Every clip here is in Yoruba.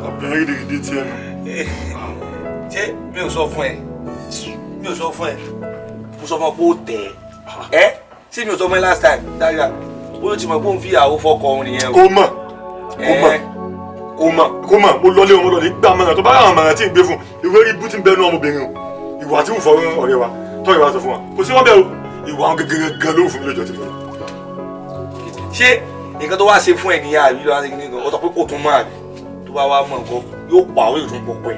Obìnrin gidi tí ẹ nù. Ṣé mi ò sọ fún ẹ? Mi ò sọ fún ẹ. Mo sọ fún ọ pé ó tẹ̀ ẹ́. Ṣé mi ò sọ fún ẹ last time? Dáadáa. Ó ló ti mọ̀ pé ó ń fi ìyàwó fọkọ òun nìyẹn o. Kò mọ̀. Mo lọlé ọmọ lọ́lẹ̀ gbà mọ́nà tó bá àwọn àmàrà tí ń gbé fún ìwé rí bú tí ń bẹnu ọmọbìnrin o. Ìwà tí ń fọ ọ̀rẹ́ wa tọ́ ìwà sọ fún wa. Kò sí wọ́n bẹ̀rù. Ìwà àwọn gẹ́gẹ́ ló fún mi lójọ́ ti fún mi. Ṣé nǹkan tó wá ṣe fún ẹ nìyà àbí lọ́wọ́ ṣe kí ni gan? Ó sọ pé kò tún máa rí. Tó bá wá mọ̀ nǹkan yóò pa àwọn èèyàn tó ń pọ̀ pẹ́.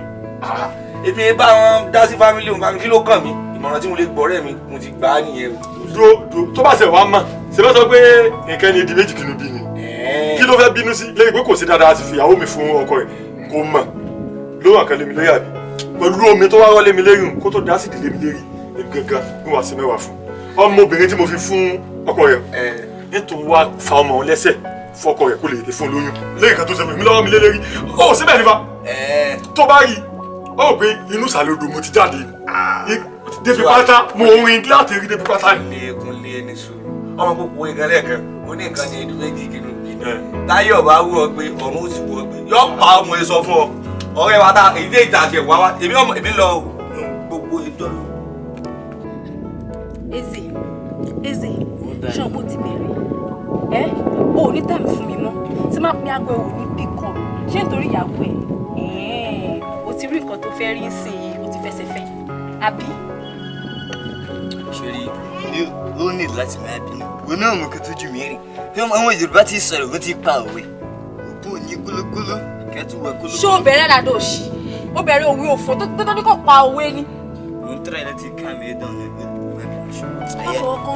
Èmi bá wọn dá sí fámílì òun kí ló kàn mí? Ìmọ̀ràn tí mo lè gbọ́ rẹ̀ mi mo ti gbà á nìyẹn. Dúró tó bá ṣe wá mọ̀ ṣe bá sọ pé nǹkan ni ìdí méjì kìlú bí ni. Kí ló fẹ́ bínú sí lẹ́yìn pé kò sí dáadáa àti fìyàwó mi fún ọkọ rẹ̀ kò mọ̀ ló wà kan lé mi lérí àbí pẹ̀lú omi tó wá rọ́ lé mi lérí kó tó dá sí ìdílé mi lérí èmi gangan bí wàá sí mẹ́wàá fún ọmọbìnrin tí mo fi fún ọkọ rẹ̀ nítorí wá fa ọmọ lẹ́sẹ̀ fún ọkọ rẹ̀ kó lè tè fún lóyún lẹ́yìn kan tó ṣe mi lọ́wọ́ mi lérí ó síbẹ̀ nípa tó bá rí ó pé inú ìsàlódò mo ti jáde débi pátá mo rin láti rí débi pátá ni. Lẹ́ẹ̀kúnlé ẹni sùúrù ọmọ gbogbo ìkan lẹ́ẹ̀kan ó ní nǹkan ní ìlú méjì kìnnú táyọ̀ bá wú ọ pé ọ̀run ó sì wú ọ pé yọ pa ọmọ ẹ sọ fún ọ ọ̀rẹ́ wa ta ìdí ìta àti ẹ̀wá wa èmi lọ gbogbo ìjọ. Eze ṣan bó ti bẹ̀rẹ̀ o ò ní tẹ̀mí fún mi mọ́ tí má pín aago ẹ̀wò ní píkọ̀ ṣé nítorí ìyàwó ẹ̀ o ti rí nǹkan tó fẹ́ rí sí i o ti fẹsẹ̀ fẹ́ àbí. Ṣòrí ló ní láti máa bínú wọn náà mọ̀ kó tó ju mi rìn bí àwọn Yorùbá ti sọ̀rọ̀ wọ́n ti pa òwe òkú òní kúlúkúlú kẹ́tù wẹ̀ kúlúkúlú. ṣé o bẹ̀rẹ̀ dàdó òṣì o bẹ̀rẹ̀ òwe òfò tó ní kò pa òwe ni. mo ń tẹ́lẹ̀ láti ká mi dán ní ẹgbẹ́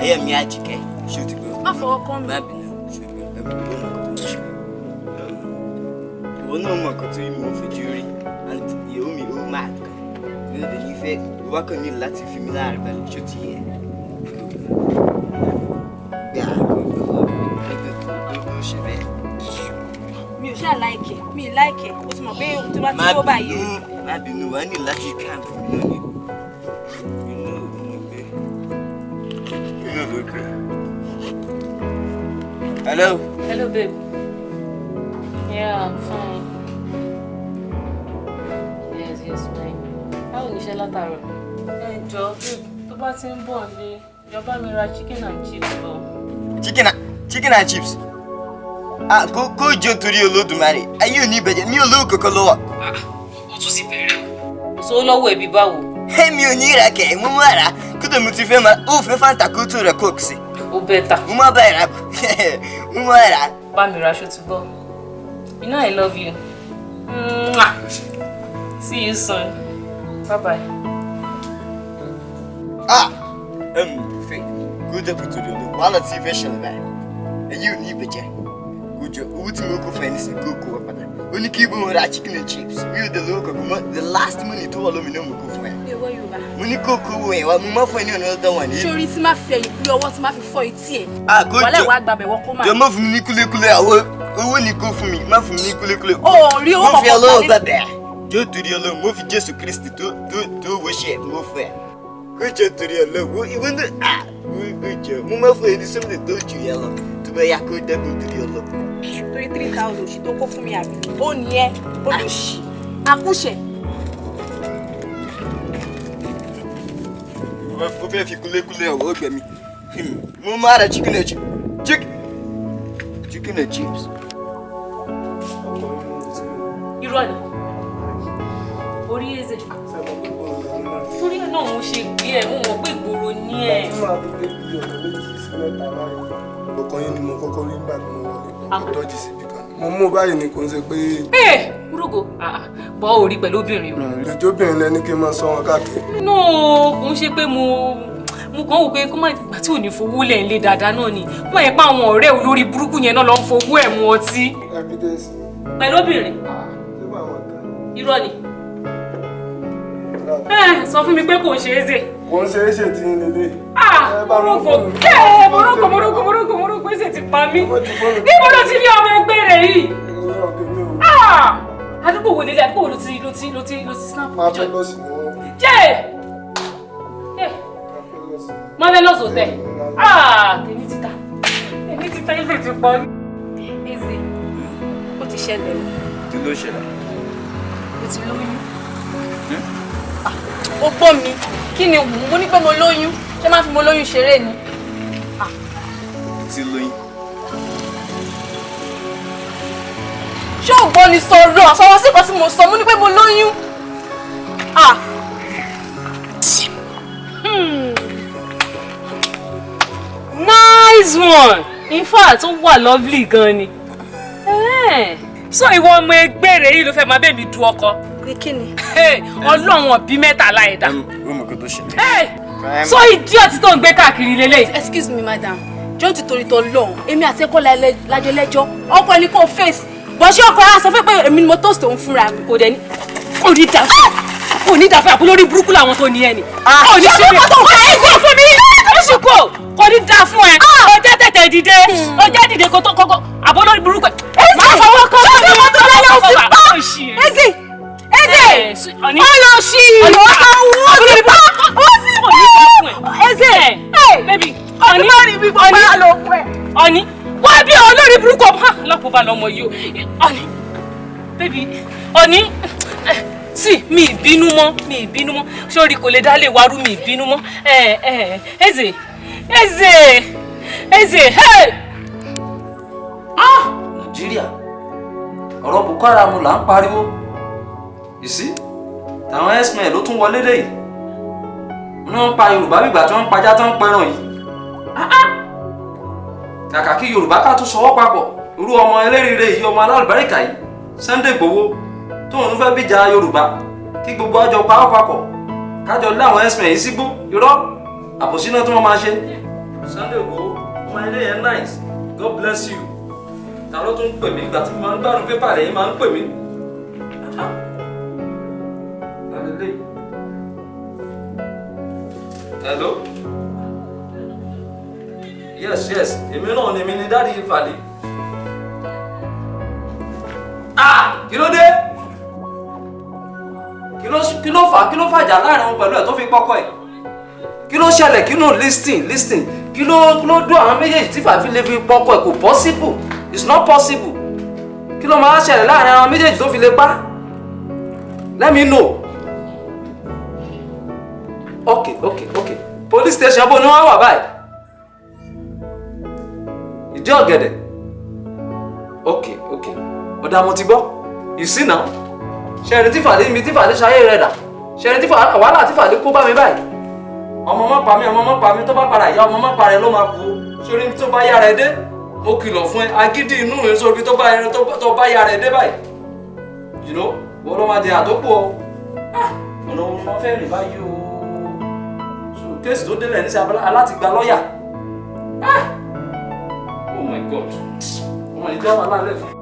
ayé mi àjìkẹ́ ṣé o ti gbọ́. má fọwọ́ kàn mí. má bínú ìwọ náà mọ̀ kó tó mo fojú rí àti ìyàwó mi ó máa kàn nínú ìdè ní ìfẹ́ ìwà kan ní láti fi mi láàrin balẹ̀ ṣó ti yẹ. Mi ò ṣáà láìkẹ̀ mi ì láìkẹ̀ o ti mọ̀ pé tó bá ti tó báyìí. má bínú wà ní láti ká mi náà ni. Hello. Hello, babe. Yeah, I'm fine. Yes, fine. How is your látàárọ̀? Jọ̀ọ́, babe, tó bá ti ń bọ̀ nílé, jọ̀ọ́ bá mi ra chicken and chips lọ. Chicken and chips? Kó jọ torí Olódùmarè. Ayé ò ní ìbẹ̀jẹ̀, mi ò lówó kankan lọ́wọ́. Ó tún sì bẹ̀rẹ̀ o. Sọ lọ́wọ́ ẹbí báwo? Mi ò ní ìràkẹ̀, mo mú àrà. Kódà mo ti fẹ́ máa, ó fẹ́ Fanta kó tó rẹ̀ Coke sí. Ó bẹ́tà. Mo máa bá ìrà bọ̀. Mo máa rà. Bá mi ra aṣọ ti gbọ́. You know I love you. See you soon. Bye-bye. Fẹ́, kó dẹ̀ kó tó rẹ̀ lọ. Wàhálà tí ìfẹ́ ṣẹlẹ̀ báyìí. Ayé ò ní ìbẹ̀jẹ̀. Kó jọ owó tí mo kó fún ẹ ní sí kó kó wá padà. Ó ní kí ibùn ra chicken and chips. Mi ò dé lówó kankan mọ́. The last money tó wà lómi náà mo kó fún ẹ. Ewé Yorùbá. Mo ní kó kó owó yẹn wá, mo máa fún ẹ ní ọ̀nà ọ̀dọ́ wọn ní. Ṣorí tí máa fi ẹ̀yìn pé ọwọ́ tí máa fi fọ́ etí ẹ̀. Kó jọ. Wàlẹ̀ wàá gbàbẹ̀ wọ́n kó máa. Jọ má fún mi ní kúlékúlé owó ni kó fún mi, má fún mi ní kúlékúlé. O rí owó Mo fi kankan Ọlọ́run ní. gbàbẹ̀. Jọ torí Ọlọ́run, mo fi Jésù Kristi tó wọ́ṣẹ̀ mo fẹ́. Kó jọ torí Ọlọ́run, ìwọ náà kó jọ. Mo máa fún ẹ ní sọ́mọ̀lẹ̀ tó jù yẹn lọ. Tó bá yá kó dẹ́kun torí Ọlọ́run. Torí 3,000 òṣì tó kó fún mi àbí. Ó ní ẹ olùṣì àkúṣẹ̀. Mo fẹ́ fi kúlékúlé ọ̀wọ́ gbẹ̀mí. Mo máa ra chicken and chips. Chicken and chips. Irọ́ ni. Orí Eze. Torí ẹ̀ náà mo ṣe gbé ẹ̀, mo mọ̀ pé ìgboro ní ẹ̀. Ọkàn yín ni mo kọ́kọ́ rí nígbà tí mo wọlé. Dọ́jì síbi kan. Mo mú báyìí ni kò ń ṣe pé. Kúrògò, bọ́ orí pẹ̀lú obìnrin o. Ìjọbìnrin lẹni kí n máa sọ wọn káàkiri. No, kò ń ṣe pé mo kàn wò pé kó má gbà tí ò ní fowó lẹ̀ ń lé dáadáa náà ni. Wọ́n yẹ pé àwọn ọ̀rẹ́ olórí burúkú yẹn náà lọ ń fowó ẹ̀ mu ọtí. Evidence. Pẹ̀lú obìnrin. Irọ́ ni. Sọ fún mi pé kò ń ṣe é zè. Kò ń ṣe é ṣe tí ń lélẹ̀. Morocco ṣe ti pa mí. Níbo ló ti rí ọmọ ẹgbẹ́ rẹ̀ yìí? Àdúgbò wo lélẹ̀ àdúgbò wo ló ti snap. Máa fẹ́ lọ sí ni wọ́n. Marvelous hotel. Tèmi ti ta. pọ̀ ní. Eze, ó ti ṣẹlẹ̀ o. Kí ló ṣẹlẹ̀? Ó ti lóyún. Ó gbọ́ mi, kí ni mo ní pé mo lóyún? Ṣé máa fi mo lóyún ṣeré ni? Ti lóyún. Ṣé ò gbọ́ ni sọ̀rọ̀? Sọ̀rọ̀ sí kan tí mo sọ, mo ní pé mo lóyún. Nice one! In fact, ó wà lovely gan ni. So ìwọ ọmọ ẹgbẹ́ rẹ̀ yìí ló fẹ́ máa bẹ́ẹ̀ mi du ọkọ. Ní kí ni? Ọlọ́run ọ̀bí mẹ́tàlá ẹ̀dá. Rúmù kí tó ṣẹlẹ̀. So idiot tó ń gbé káàkiri lélẹ̀. Excuse me, madam. John ti torí tọ lọ́hùn. Èmi àti ẹ̀kọ́ lájọ lẹ́jọ́. Ọkọ ẹni kò face. Bọ̀ ṣé ọkọ ara sọ fẹ́ pé èmi ni mo toast òun fúnra mi. Kò dẹ̀ ní. Kò ní dà fún ẹ. Kò ní dà fún ẹ. Àbúrò orí burúkú làwọn tó ní ẹ ni. Kò ní sí mi. Kò fún mi. Oṣù kò. Kò ní dà fún ẹ. Ó jẹ́ tètè dìde. Ó jẹ́ dìde kó tó kọ́kọ́. Àbúrò orí burúkú. Máa fọwọ́ kọ́ ọ́. Ṣé wọ́n tó lọ́lọ́ òsì pa? Eze! Ọ̀ní. Ọlọ́ọ̀ṣì! Ọ̀ní pa! Eze! Baby. Ọ̀ní má rí bí bọ́ bá lọ pẹ́. Ọ̀ní. Wá bí olórí burúkú ọmọ lọ́pọ̀ bá lọ́mọ yìí o. Ọ̀ní. Baby. Ọ̀ní. Sí, mi ìbínú mọ́. Sórí kò lè dálé warú mi ìbínú mọ́. Eze. Hey! Nàìjíríà ọ̀rọ̀ Boko Haram là ń pariwo you see táwọn x-men ló tún wọlé dé yìí wọ́n ń pa Yorùbá bígbà tí wọ́n ń pajá tó ń pẹran yìí kàkà kí Yorùbá ká tún sọwọ́ papọ̀ irú ọmọ eléríire yìí ọmọ alálùbáríkà yìí Sunday Igboho tóun fẹ́ bíjà Yorùbá kí gbogbo àjọ pawọ́ papọ̀ kájọ lé àwọn x-men yìí sígbó irọ́ àbòsí náà tí wọ́n máa ṣe Sunday Igboho ọmọ ilé yẹn nice God bless you. Ta ló tún pè mí ìgbà tí mo máa ń gbádùn pépà rẹ̀ yìí máa ń pè mí. Hello? Yes, èmi náà ni èmi ni dáàdi Ìfàlẹ́. Kí ló dé? Kí ló fàjà láàrin wọn pẹ̀lú ẹ̀ tó fi pọ́kọ́ ẹ̀? Kí ló ṣẹlẹ̀? Kí ló listen? Kí ló dún àwọn méjèèjì tí Fàfi lè fi pọ́kọ́ ẹ̀ kò possible? It's not possible. Kí ló máa ṣẹlẹ̀ láàrin àwọn méjèèjì tó fi lè pa? Let me know. Okay. Police station bó ni wọ́n wà báyìí? Ìdí ọ̀gẹ̀dẹ̀. Okay. Ọ̀dà mo ti gbọ́. You see now? Ṣẹ̀rin tí Fàlẹ́ ṣayé rẹ̀ dà? Ṣẹ̀rin tí wàhálà tí Fàlẹ́ kó bá mi báyìí? Ọmọ má pa mí tó bá padà yá ọmọ má pa rẹ̀ ló máa kú. Ṣorí tó bá yára ẹ dé. Mo kìlọ̀ fún ẹ agídí inú rẹ sórí tó bá yára ẹ dé báyìí. You know, wọ́n ló máa jẹ àtọ́kù ọ. Ọ̀nà òun máa fẹ́ rìn báyìí o. So kéèsì tó délẹ̀ ní sí aláti gba lọ́ọ̀yà. Oh my God. Ọmọ ìjà wà lálẹ́ fún.